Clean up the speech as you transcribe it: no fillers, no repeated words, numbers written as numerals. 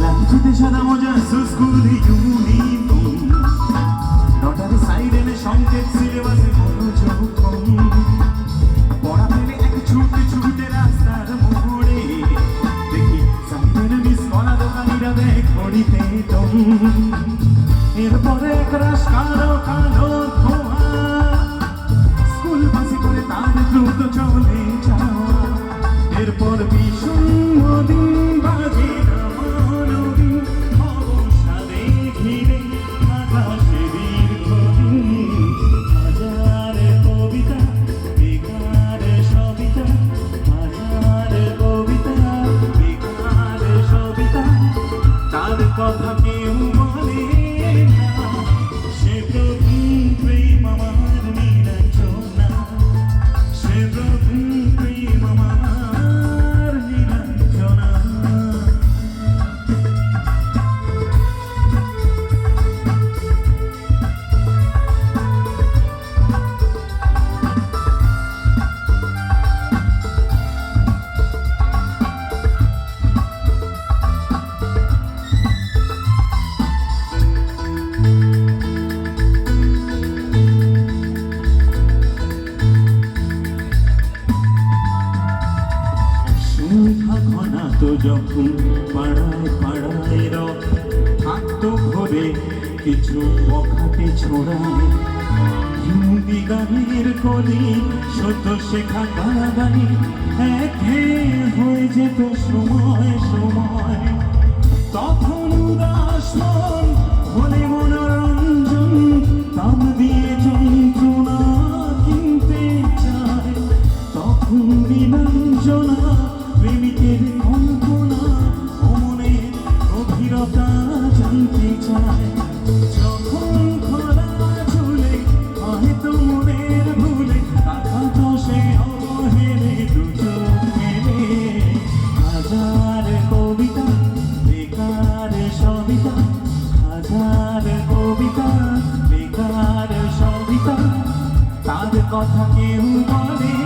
লাঞ্চিতে সাদা মোজা স্কুলে ইউনিফর্ম নটারে সাইরেনে সংকেত সিলেবাসে মনোযোগ কম পড়া ফেলে এক ছুটে ছুটে রাস্তার মোড়ে দেখি সাইরেনে মিস করা দোকানিরা দেখ ঘড়িতে দম এরপরে এক রাস কালো কালো ধোঁয়া স্কুল বাসে করে তার দ্রুত চলে যাওয়া এরপর বিষণ্ণ দিন বাজে রামানবীন অবসাদে ঘিরে আকাশে দীর্ঘদিন হাজার কবিতা বেকার সবিতা হাজার কবিতা বেকার সবিতা তার কথা কেউ বলে না সে প্রভু প্রেম আমার নীলাঞ্জনা সে প্রভু প্রেম আমার নীলাঞ্জনা তো যখন পাড়ায় পাড়ায় রথ থাকতো ঘরে কিছু বখাটে ছোড়ায় হিন্দি গানের কলি সত্য শেখা গালাগালি একে হয়ে যেত সময় সময় তখন উদাস মন হলে মনোরঞ্জন দাম দিয়ে যন্ত্রণা কিনতে চায় তখন নীলাঞ্জনা প্রেমিকের কল্পনা অমনের গভীরতা জানতে চায় যখন খরা চলে হয়তো মনের ভুলে টাকা তো সে অবহেলে দুটো মেলে হাজার কবিতা বেকার সবিতা হাজার কবিতা বেকার সবিতা তার কথা কেউ বলে